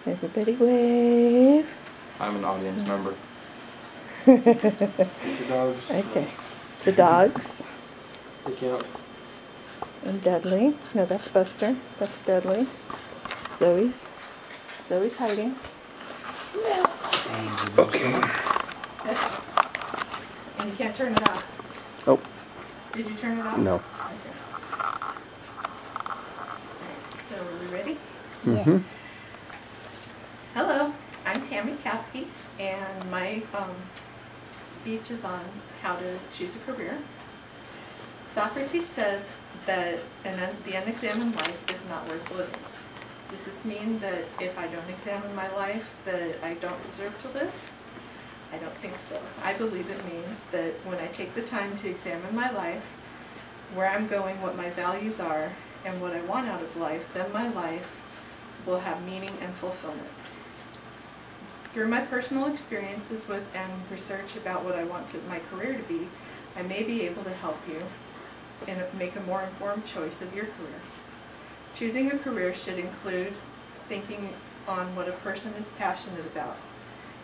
Everybody wave. I'm an audience member. The dogs. Okay. The dogs. They count. And Dudley. No, that's Buster. That's Dudley. Zoe's. Zoe's hiding. No. Okay. And you can't turn it off. Oh. Did you turn it off? No. Okay. So are we ready? Mm-hmm. Hello, I'm Tami and my speech is on how to choose a career. Socrates said that the unexamined life is not worth living. Does this mean that if I don't examine my life that I don't deserve to live? I don't think so. I believe it means that when I take the time to examine my life, where I'm going, what my values are, and what I want out of life, then my life will have meaning and fulfillment. Through my personal experiences with and research about what I want my career to be, I may be able to help you and make a more informed choice of your career. Choosing a career should include thinking on what a person is passionate about.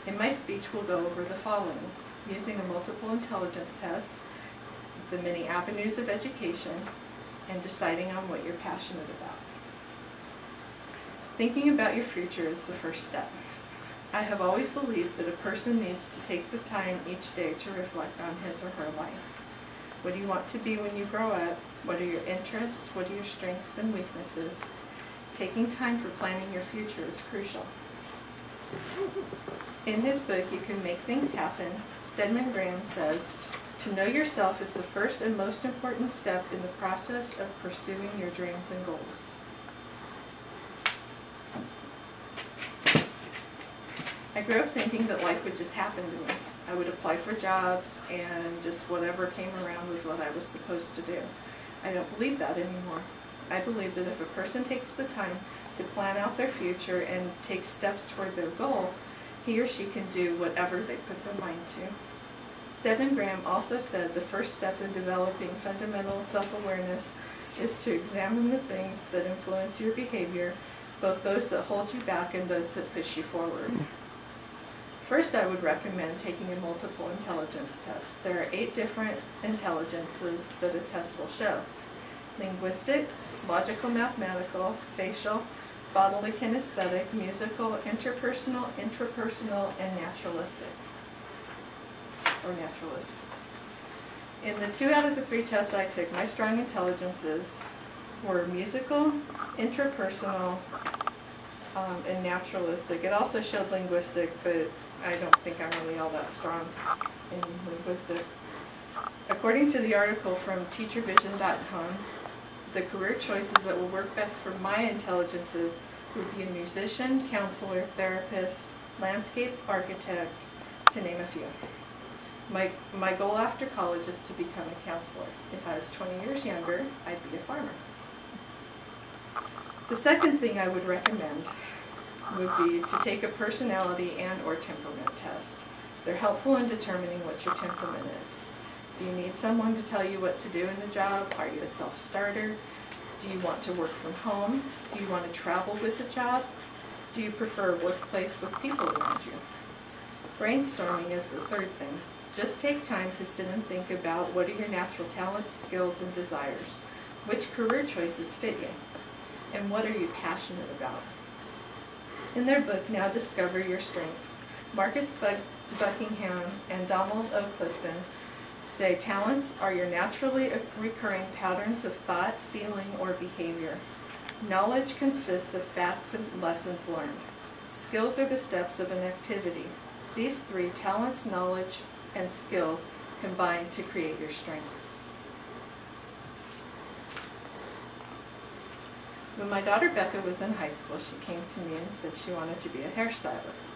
In my speech, we'll go over the following: using a multiple intelligence test, the many avenues of education, and deciding on what you're passionate about. Thinking about your future is the first step. I have always believed that a person needs to take the time each day to reflect on his or her life. What do you want to be when you grow up? What are your interests? What are your strengths and weaknesses? Taking time for planning your future is crucial. In his book, You Can Make Things Happen, Stedman Graham says, to know yourself is the first and most important step in the process of pursuing your dreams and goals. I grew up thinking that life would just happen to me. I would apply for jobs and just whatever came around was what I was supposed to do. I don't believe that anymore. I believe that if a person takes the time to plan out their future and take steps toward their goal, he or she can do whatever they put their mind to. Stedman Graham also said the first step in developing fundamental self-awareness is to examine the things that influence your behavior, both those that hold you back and those that push you forward. First, I would recommend taking a multiple intelligence test. There are 8 different intelligences that a test will show: linguistics, logical mathematical, spatial, bodily kinesthetic, musical, interpersonal, intrapersonal, and naturalistic. Or naturalist. In the 2 out of the 3 tests I took, my strong intelligences were musical, interpersonal, and naturalistic. It also showed linguistic, but I don't think I'm really all that strong in linguistic. According to the article from teachervision.com, the career choices that will work best for my intelligences would be a musician, counselor, therapist, landscape architect, to name a few. My goal after college is to become a counselor. If I was 20 years younger, I'd be a farmer. The second thing I would recommend would be to take a personality and or temperament test. They're helpful in determining what your temperament is. Do you need someone to tell you what to do in the job? Are you a self-starter? Do you want to work from home? Do you want to travel with the job? Do you prefer a workplace with people around you? Brainstorming is the third thing. Just take time to sit and think about what are your natural talents, skills, and desires. Which career choices fit you? And what are you passionate about? In their book, Now Discover Your Strengths, Marcus Buckingham and Donald O. Clifton say talents are your naturally recurring patterns of thought, feeling, or behavior. Knowledge consists of facts and lessons learned. Skills are the steps of an activity. These 3, talents, knowledge, and skills, combine to create your strengths. When my daughter Becca was in high school, she came to me and said she wanted to be a hairstylist.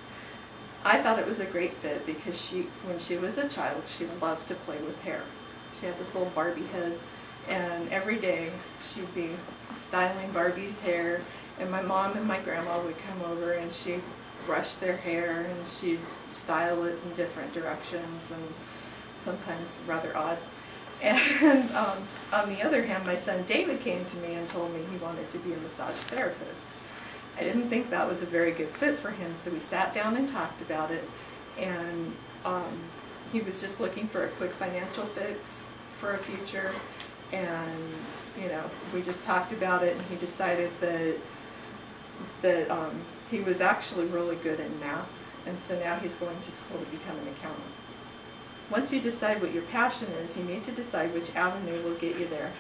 I thought it was a great fit because when she was a child, she loved to play with hair. She had this little Barbie head, and every day she'd be styling Barbie's hair, and my mom and my grandma would come over and she'd brush their hair and she'd style it in different directions and sometimes rather odd. And on the other hand, my son David came to me and told me he wanted to be a massage therapist. I didn't think that was a very good fit for him, so we sat down and talked about it, and he was just looking for a quick financial fix for a future, and we just talked about it, and he decided that he was actually really good in math, and so now he's going to school to become an accountant. Once you decide what your passion is, you need to decide which avenue will get you there.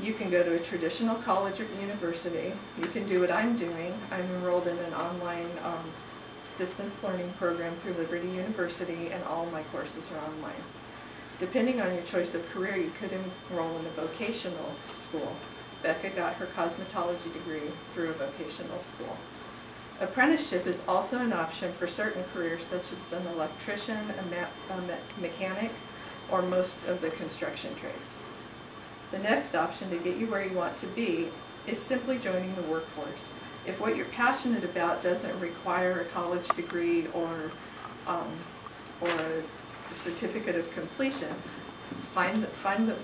You can go to a traditional college or university. You can do what I'm doing. I'm enrolled in an online distance learning program through Liberty University, and all my courses are online. Depending on your choice of career, you could enroll in a vocational school. Becca got her cosmetology degree through a vocational school. Apprenticeship is also an option for certain careers, such as an electrician, a mechanic, or most of the construction trades. The next option to get you where you want to be is simply joining the workforce. If what you're passionate about doesn't require a college degree or a certificate of completion, find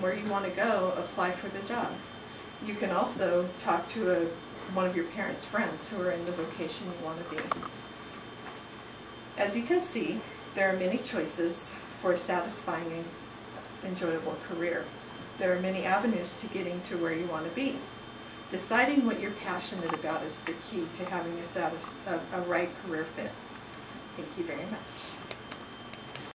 where you want to go, apply for the job. You can also talk to one of your parents' friends who are in the vocation you want to be. As you can see, there are many choices for a satisfying and enjoyable career. There are many avenues to getting to where you want to be. Deciding what you're passionate about is the key to having a right career fit. Thank you very much.